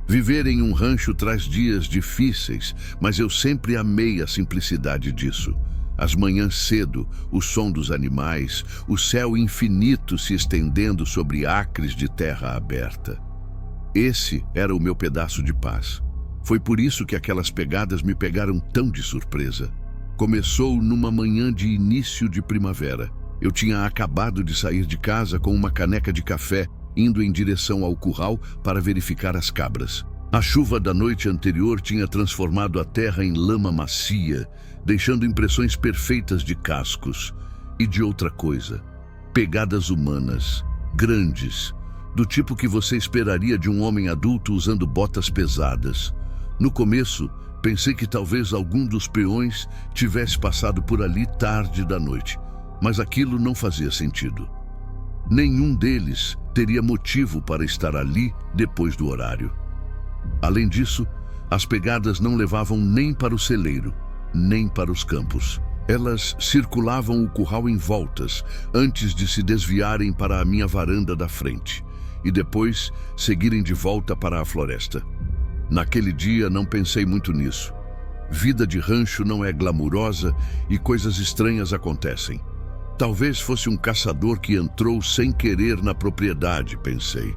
Viver em um rancho traz dias difíceis, mas eu sempre amei a simplicidade disso. As manhãs cedo, o som dos animais, o céu infinito se estendendo sobre acres de terra aberta. Esse era o meu pedaço de paz. Foi por isso que aquelas pegadas me pegaram tão de surpresa. Começou numa manhã de início de primavera. Eu tinha acabado de sair de casa com uma caneca de café, indo em direção ao curral para verificar as cabras. A chuva da noite anterior tinha transformado a terra em lama macia, deixando impressões perfeitas de cascos e de outra coisa. Pegadas humanas, grandes, do tipo que você esperaria de um homem adulto usando botas pesadas. No começo, pensei que talvez algum dos peões tivesse passado por ali tarde da noite, mas aquilo não fazia sentido. Nenhum deles teria motivo para estar ali depois do horário. Além disso, as pegadas não levavam nem para o celeiro, nem para os campos. Elas circulavam o curral em voltas, antes de se desviarem para a minha varanda da frente, e depois seguirem de volta para a floresta. Naquele dia não pensei muito nisso. Vida de rancho não é glamurosa e coisas estranhas acontecem. Talvez fosse um caçador que entrou sem querer na propriedade, pensei.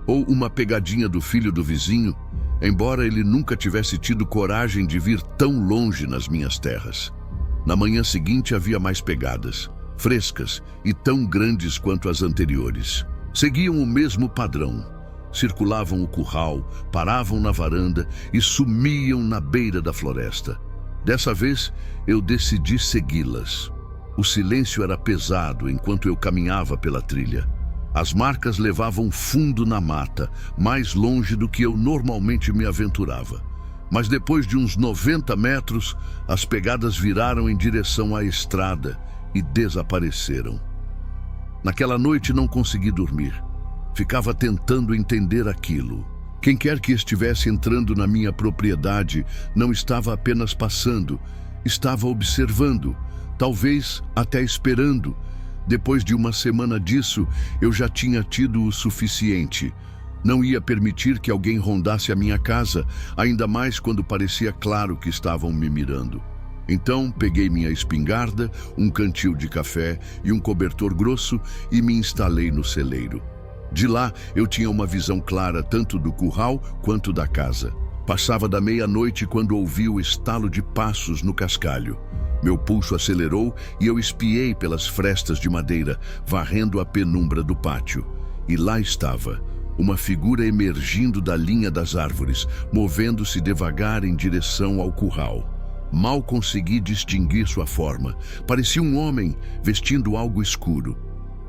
Ou uma pegadinha do filho do vizinho, embora ele nunca tivesse tido coragem de vir tão longe nas minhas terras. Na manhã seguinte havia mais pegadas, frescas e tão grandes quanto as anteriores. Seguiam o mesmo padrão. Circulavam o curral, paravam na varanda e sumiam na beira da floresta. Dessa vez, eu decidi segui-las. O silêncio era pesado enquanto eu caminhava pela trilha. As marcas levavam fundo na mata, mais longe do que eu normalmente me aventurava. Mas depois de uns 90 metros, as pegadas viraram em direção à estrada e desapareceram. Naquela noite não consegui dormir. Ficava tentando entender aquilo. Quem quer que estivesse entrando na minha propriedade não estava apenas passando, estava observando, talvez até esperando. Depois de uma semana disso, eu já tinha tido o suficiente. Não ia permitir que alguém rondasse a minha casa, ainda mais quando parecia claro que estavam me mirando. Então, peguei minha espingarda, um cantil de café e um cobertor grosso e me instalei no celeiro. De lá, eu tinha uma visão clara tanto do curral quanto da casa. Passava da meia-noite quando ouvi o estalo de passos no cascalho. Meu pulso acelerou e eu espiei pelas frestas de madeira, varrendo a penumbra do pátio. E lá estava, uma figura emergindo da linha das árvores, movendo-se devagar em direção ao curral. Mal consegui distinguir sua forma. Parecia um homem vestindo algo escuro.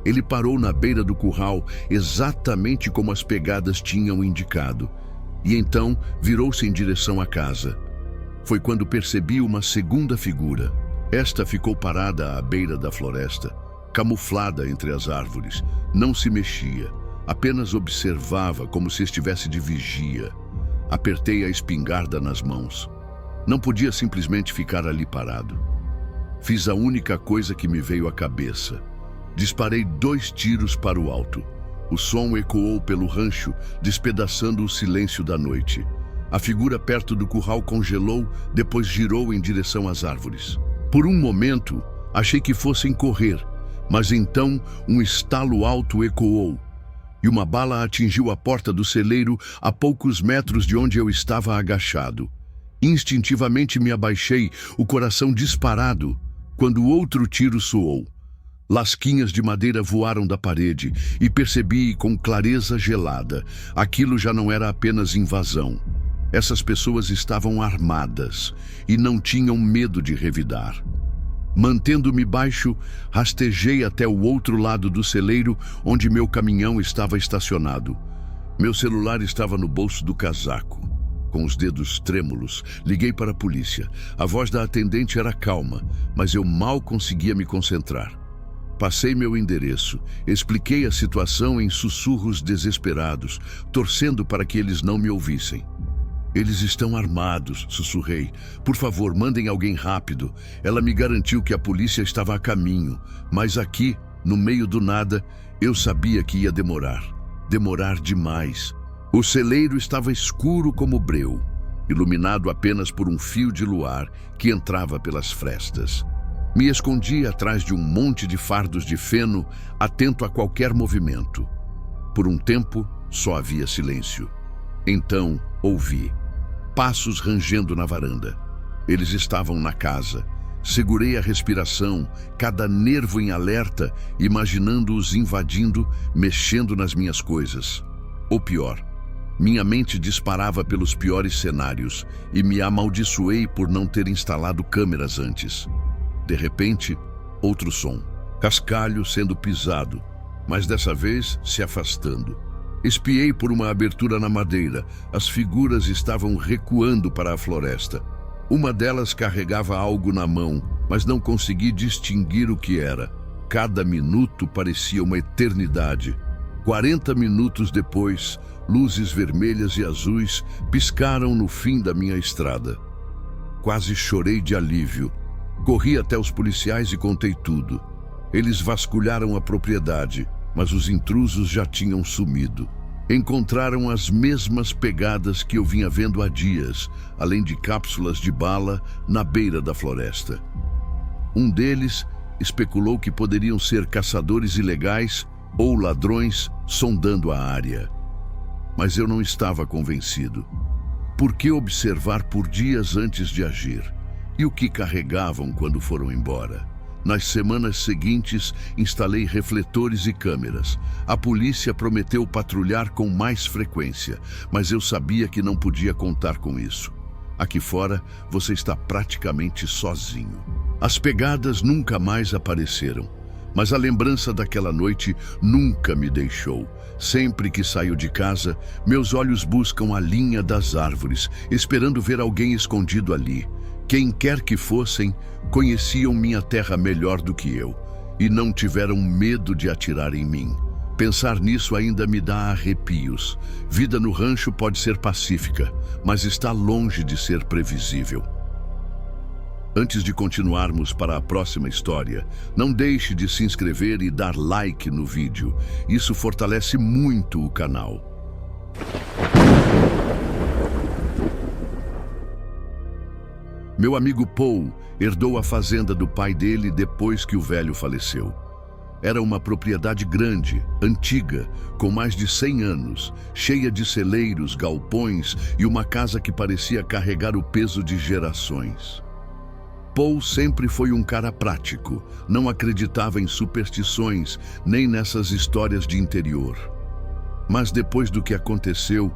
Ele parou na beira do curral, exatamente como as pegadas tinham indicado. E então virou-se em direção à casa. Foi quando percebi uma segunda figura. Esta ficou parada à beira da floresta, camuflada entre as árvores. Não se mexia, apenas observava como se estivesse de vigia. Apertei a espingarda nas mãos. Não podia simplesmente ficar ali parado. Fiz a única coisa que me veio à cabeça. Disparei 2 tiros para o alto. O som ecoou pelo rancho, despedaçando o silêncio da noite. A figura perto do curral congelou, depois girou em direção às árvores. Por um momento, achei que fossem correr, mas então um estalo alto ecoou, e uma bala atingiu a porta do celeiro a poucos metros de onde eu estava agachado. Instintivamente me abaixei, o coração disparado, quando outro tiro soou. Lasquinhas de madeira voaram da parede e percebi com clareza gelada. Aquilo já não era apenas invasão. Essas pessoas estavam armadas e não tinham medo de revidar. Mantendo-me baixo, rastejei até o outro lado do celeiro, onde meu caminhão estava estacionado. Meu celular estava no bolso do casaco. Com os dedos trêmulos, liguei para a polícia. A voz da atendente era calma, mas eu mal conseguia me concentrar. Passei meu endereço, expliquei a situação em sussurros desesperados, torcendo para que eles não me ouvissem. Eles estão armados, sussurrei. Por favor, mandem alguém rápido. Ela me garantiu que a polícia estava a caminho, mas aqui, no meio do nada, Eu sabia que ia demorar demais. O celeiro estava escuro como breu, iluminado apenas por um fio de luar que entrava pelas frestas. Me escondi atrás de um monte de fardos de feno, atento a qualquer movimento. Por um tempo, só havia silêncio. Então, ouvi passos rangendo na varanda. Eles estavam na casa. Segurei a respiração, cada nervo em alerta, imaginando-os invadindo, mexendo nas minhas coisas. Ou pior, minha mente disparava pelos piores cenários e me amaldiçoei por não ter instalado câmeras antes. De repente, outro som. Cascalho sendo pisado, mas dessa vez se afastando. Espiei por uma abertura na madeira. As figuras estavam recuando para a floresta. Uma delas carregava algo na mão, mas não consegui distinguir o que era. Cada minuto parecia uma eternidade. 40 minutos depois, luzes vermelhas e azuis piscaram no fim da minha estrada. Quase chorei de alívio. Corri até os policiais e contei tudo. Eles vasculharam a propriedade, mas os intrusos já tinham sumido. Encontraram as mesmas pegadas que eu vinha vendo há dias, além de cápsulas de bala na beira da floresta. Um deles especulou que poderiam ser caçadores ilegais ou ladrões sondando a área. Mas eu não estava convencido. Por que observar por dias antes de agir? E o que carregavam quando foram embora? Nas semanas seguintes, instalei refletores e câmeras. A polícia prometeu patrulhar com mais frequência, mas eu sabia que não podia contar com isso. Aqui fora, você está praticamente sozinho. As pegadas nunca mais apareceram, mas a lembrança daquela noite nunca me deixou. Sempre que saio de casa, meus olhos buscam a linha das árvores, esperando ver alguém escondido ali. Quem quer que fossem, conheciam minha terra melhor do que eu e não tiveram medo de atirar em mim. Pensar nisso ainda me dá arrepios. Vida no rancho pode ser pacífica, mas está longe de ser previsível. Antes de continuarmos para a próxima história, não deixe de se inscrever e dar like no vídeo. Isso fortalece muito o canal. Meu amigo Paul herdou a fazenda do pai dele depois que o velho faleceu. Era uma propriedade grande, antiga, com mais de 100 anos, cheia de celeiros, galpões e uma casa que parecia carregar o peso de gerações. Paul sempre foi um cara prático, não acreditava em superstições, nem nessas histórias de interior. Mas depois do que aconteceu,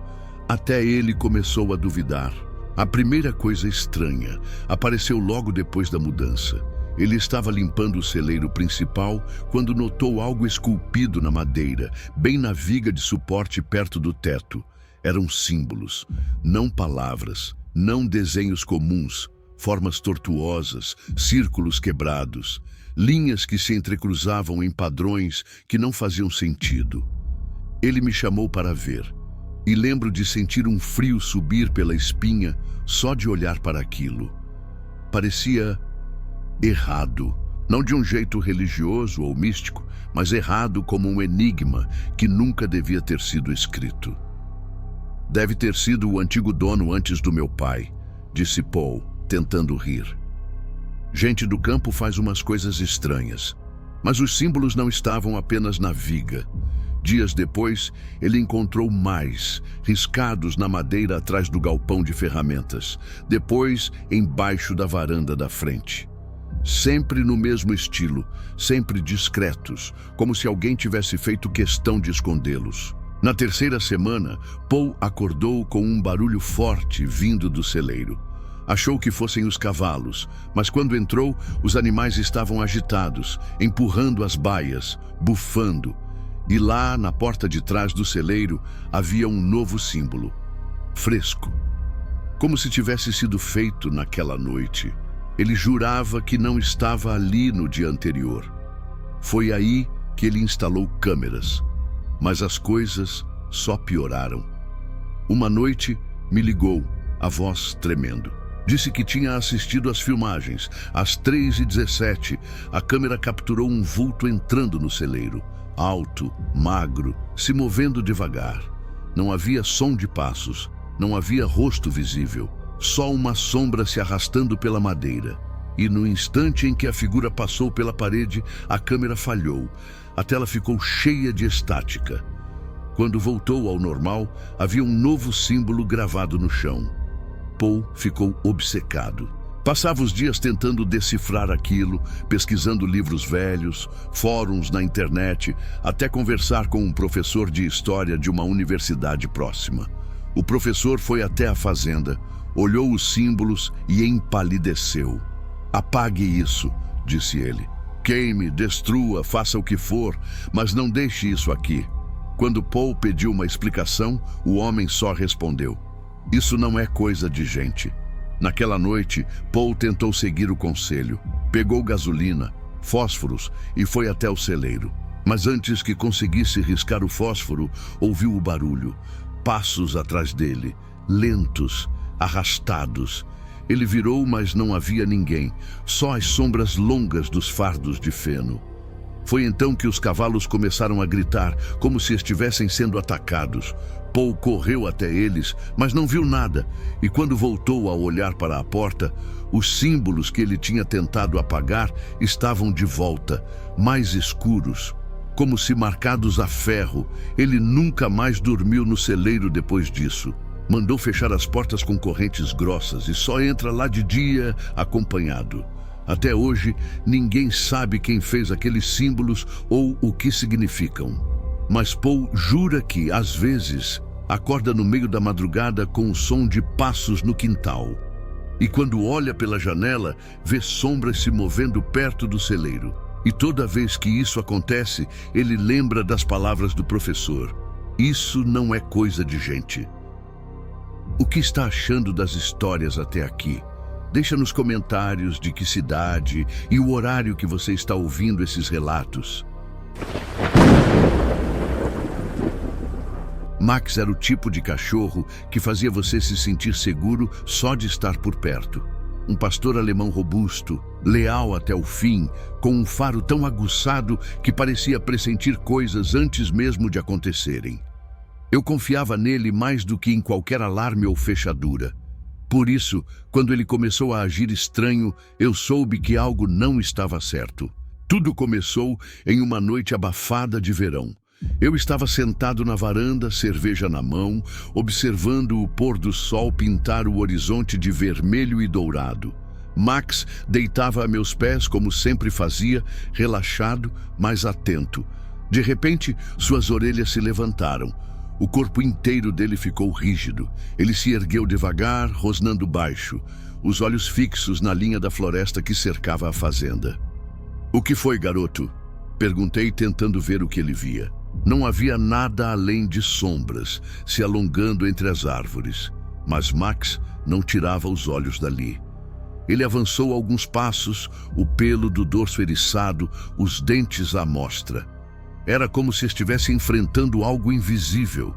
até ele começou a duvidar. A primeira coisa estranha apareceu logo depois da mudança. Ele estava limpando o celeiro principal quando notou algo esculpido na madeira, bem na viga de suporte perto do teto. Eram símbolos, não palavras, não desenhos comuns, formas tortuosas, círculos quebrados, linhas que se entrecruzavam em padrões que não faziam sentido. Ele me chamou para ver. E lembro de sentir um frio subir pela espinha só de olhar para aquilo. Parecia errado, não de um jeito religioso ou místico, mas errado como um enigma que nunca devia ter sido escrito. Deve ter sido o antigo dono antes do meu pai, disse Paul, tentando rir. Gente do campo faz umas coisas estranhas, mas os símbolos não estavam apenas na viga. Dias depois, ele encontrou mais, riscados na madeira atrás do galpão de ferramentas. Depois, embaixo da varanda da frente. Sempre no mesmo estilo, sempre discretos, como se alguém tivesse feito questão de escondê-los. Na terceira semana, Paul acordou com um barulho forte vindo do celeiro. Achou que fossem os cavalos, mas quando entrou, os animais estavam agitados, empurrando as baias, bufando. E lá, na porta de trás do celeiro, havia um novo símbolo, fresco. Como se tivesse sido feito naquela noite. Ele jurava que não estava ali no dia anterior. Foi aí que ele instalou câmeras. Mas as coisas só pioraram. Uma noite, me ligou, a voz tremendo. Disse que tinha assistido às filmagens. Às 3h17, a câmera capturou um vulto entrando no celeiro. alto, magro, se movendo devagar. Não havia som de passos, não havia rosto visível, só uma sombra se arrastando pela madeira. E no instante em que a figura passou pela parede, a câmera falhou. A tela ficou cheia de estática. Quando voltou ao normal, havia um novo símbolo gravado no chão. Paul ficou obcecado. Passava os dias tentando decifrar aquilo, pesquisando livros velhos, fóruns na internet, até conversar com um professor de história de uma universidade próxima. O professor foi até a fazenda, olhou os símbolos e empalideceu. "Apague isso", disse ele. "Queime, destrua, faça o que for, mas não deixe isso aqui." Quando Paul pediu uma explicação, o homem só respondeu: "Isso não é coisa de gente." Naquela noite, Paul tentou seguir o conselho. Pegou gasolina, fósforos e foi até o celeiro. Mas antes que conseguisse riscar o fósforo, ouviu o barulho. Passos atrás dele, lentos, arrastados. Ele virou, mas não havia ninguém, só as sombras longas dos fardos de feno. Foi então que os cavalos começaram a gritar, como se estivessem sendo atacados. Paul correu até eles, mas não viu nada, e quando voltou a olhar para a porta, os símbolos que ele tinha tentado apagar estavam de volta, mais escuros, como se marcados a ferro. Ele nunca mais dormiu no celeiro depois disso. Mandou fechar as portas com correntes grossas e só entra lá de dia acompanhado. Até hoje, ninguém sabe quem fez aqueles símbolos ou o que significam. Mas Paul jura que, às vezes, acorda no meio da madrugada com o som de passos no quintal. E quando olha pela janela, vê sombras se movendo perto do celeiro. E toda vez que isso acontece, ele lembra das palavras do professor: "Isso não é coisa de gente." O que está achando das histórias até aqui? Deixa nos comentários de que cidade e o horário que você está ouvindo esses relatos. Max era o tipo de cachorro que fazia você se sentir seguro só de estar por perto. Um pastor alemão robusto, leal até o fim, com um faro tão aguçado que parecia pressentir coisas antes mesmo de acontecerem. Eu confiava nele mais do que em qualquer alarme ou fechadura. Por isso, quando ele começou a agir estranho, eu soube que algo não estava certo. Tudo começou em uma noite abafada de verão. Eu estava sentado na varanda, cerveja na mão, observando o pôr do sol pintar o horizonte de vermelho e dourado. Max deitava a meus pés, como sempre fazia, relaxado, mas atento. De repente, suas orelhas se levantaram. O corpo inteiro dele ficou rígido. Ele se ergueu devagar, rosnando baixo, os olhos fixos na linha da floresta que cercava a fazenda. "O que foi, garoto?" perguntei, tentando ver o que ele via. Não havia nada além de sombras, se alongando entre as árvores. Mas Max não tirava os olhos dali. Ele avançou alguns passos, o pelo do dorso eriçado, os dentes à mostra. Era como se estivesse enfrentando algo invisível.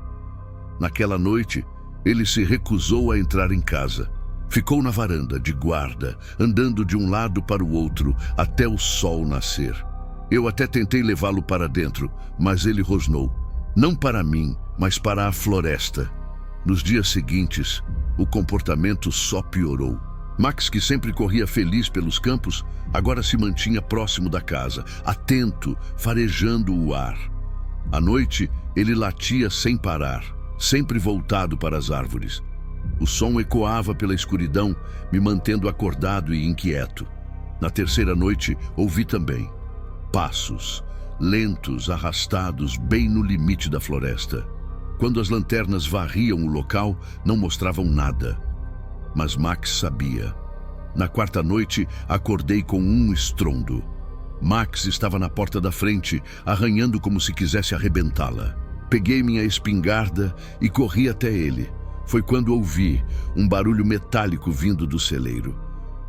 Naquela noite, ele se recusou a entrar em casa. Ficou na varanda, de guarda, andando de um lado para o outro, até o sol nascer. Eu até tentei levá-lo para dentro, mas ele rosnou. Não para mim, mas para a floresta. Nos dias seguintes, o comportamento só piorou. Max, que sempre corria feliz pelos campos, agora se mantinha próximo da casa, atento, farejando o ar. À noite, ele latia sem parar, sempre voltado para as árvores. O som ecoava pela escuridão, me mantendo acordado e inquieto. Na terceira noite, ouvi também passos, lentos, arrastados, bem no limite da floresta. Quando as lanternas varriam o local, não mostravam nada. Mas Max sabia. Na quarta noite, acordei com um estrondo. Max estava na porta da frente, arranhando como se quisesse arrebentá-la. Peguei minha espingarda e corri até ele. Foi quando ouvi um barulho metálico vindo do celeiro.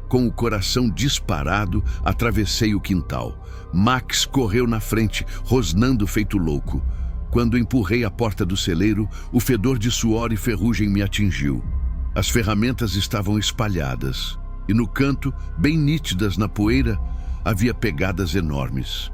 Com o coração disparado, atravessei o quintal. Max correu na frente, rosnando feito louco. Quando empurrei a porta do celeiro, o fedor de suor e ferrugem me atingiu. As ferramentas estavam espalhadas, e no canto, bem nítidas na poeira, havia pegadas enormes.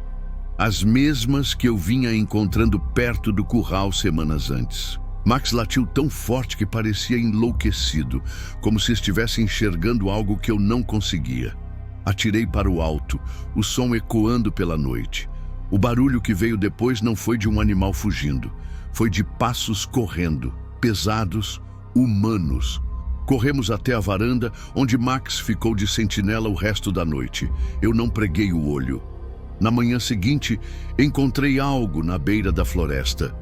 As mesmas que eu vinha encontrando perto do curral semanas antes. Max latiu tão forte que parecia enlouquecido, como se estivesse enxergando algo que eu não conseguia. Atirei para o alto, o som ecoando pela noite. O barulho que veio depois não foi de um animal fugindo, foi de passos correndo, pesados, humanos. Corremos até a varanda, onde Max ficou de sentinela o resto da noite. Eu não preguei o olho. Na manhã seguinte, encontrei algo na beira da floresta.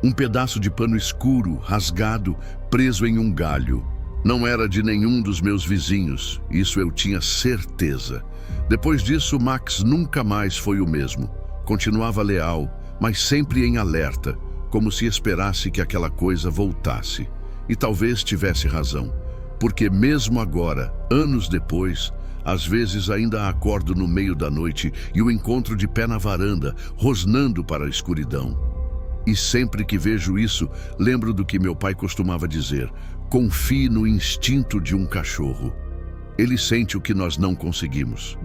Um pedaço de pano escuro, rasgado, preso em um galho. Não era de nenhum dos meus vizinhos, isso eu tinha certeza. Depois disso, Max nunca mais foi o mesmo. Continuava leal, mas sempre em alerta, como se esperasse que aquela coisa voltasse. E talvez tivesse razão, porque mesmo agora, anos depois, às vezes ainda acordo no meio da noite e o encontro de pé na varanda, rosnando para a escuridão. E sempre que vejo isso, lembro do que meu pai costumava dizer: confie no instinto de um cachorro. Ele sente o que nós não conseguimos.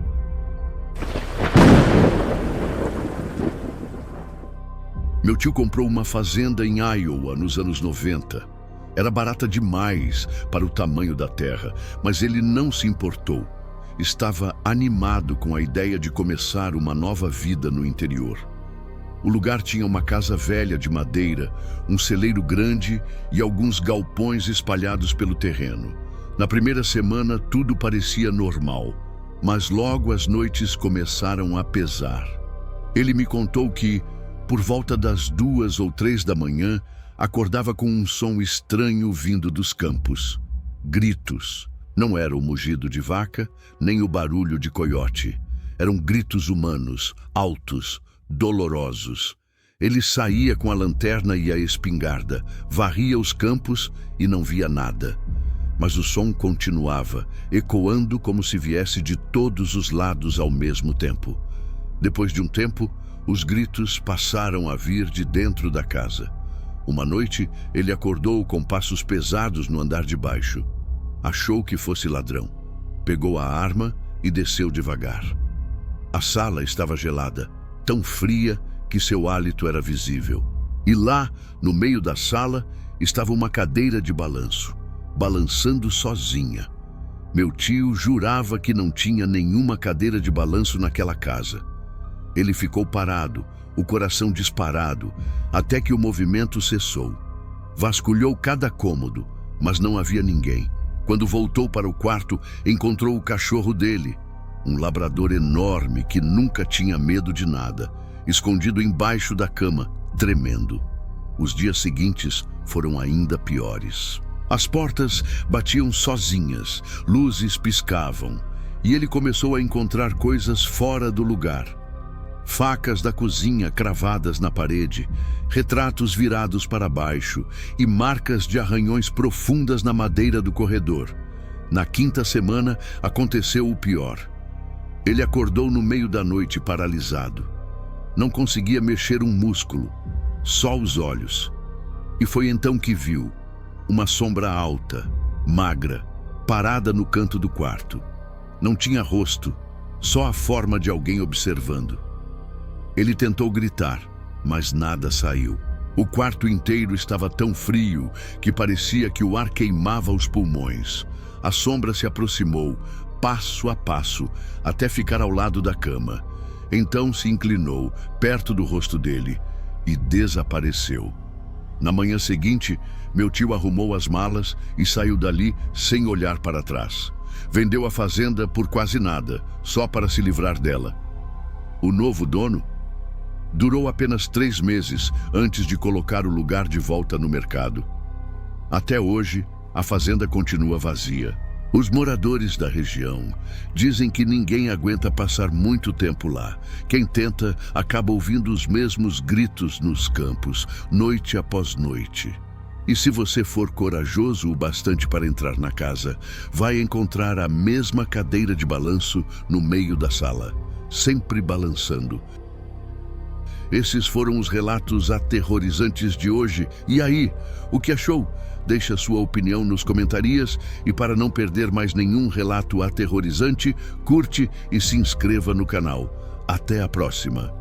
Meu tio comprou uma fazenda em Iowa nos anos 90. Era barata demais para o tamanho da terra, mas ele não se importou. Estava animado com a ideia de começar uma nova vida no interior. O lugar tinha uma casa velha de madeira, um celeiro grande e alguns galpões espalhados pelo terreno. Na primeira semana, tudo parecia normal, mas logo as noites começaram a pesar. Ele me contou que, por volta das 2 ou 3 da manhã, acordava com um som estranho vindo dos campos. Gritos. Não era o mugido de vaca, nem o barulho de coiote. Eram gritos humanos, altos, dolorosos. Ele saía com a lanterna e a espingarda, varria os campos e não via nada. Mas o som continuava, ecoando como se viesse de todos os lados ao mesmo tempo. Depois de um tempo, os gritos passaram a vir de dentro da casa. Uma noite, ele acordou com passos pesados no andar de baixo. Achou que fosse ladrão. Pegou a arma e desceu devagar. A sala estava gelada, tão fria que seu hálito era visível. E lá, no meio da sala, estava uma cadeira de balanço, balançando sozinha. Meu tio jurava que não tinha nenhuma cadeira de balanço naquela casa. Ele ficou parado, o coração disparado, até que o movimento cessou. Vasculhou cada cômodo, mas não havia ninguém. Quando voltou para o quarto, encontrou o cachorro dele, um labrador enorme que nunca tinha medo de nada, escondido embaixo da cama, tremendo. Os dias seguintes foram ainda piores. As portas batiam sozinhas, luzes piscavam, e ele começou a encontrar coisas fora do lugar. Facas da cozinha cravadas na parede, retratos virados para baixo e marcas de arranhões profundas na madeira do corredor. Na 5ª semana, aconteceu o pior. Ele acordou no meio da noite paralisado. Não conseguia mexer um músculo, só os olhos. E foi então que viu uma sombra alta, magra, parada no canto do quarto. Não tinha rosto, só a forma de alguém observando. Ele tentou gritar, mas nada saiu. O quarto inteiro estava tão frio que parecia que o ar queimava os pulmões. A sombra se aproximou, passo a passo, até ficar ao lado da cama. Então se inclinou, perto do rosto dele, e desapareceu. Na manhã seguinte, meu tio arrumou as malas e saiu dali sem olhar para trás. Vendeu a fazenda por quase nada, só para se livrar dela. O novo dono durou apenas 3 meses antes de colocar o lugar de volta no mercado. Até hoje, a fazenda continua vazia. Os moradores da região dizem que ninguém aguenta passar muito tempo lá. Quem tenta acaba ouvindo os mesmos gritos nos campos, noite após noite. E se você for corajoso o bastante para entrar na casa, vai encontrar a mesma cadeira de balanço no meio da sala, sempre balançando. Esses foram os relatos aterrorizantes de hoje. E aí, o que achou? Deixe a sua opinião nos comentários e para não perder mais nenhum relato aterrorizante, curte e se inscreva no canal. Até a próxima!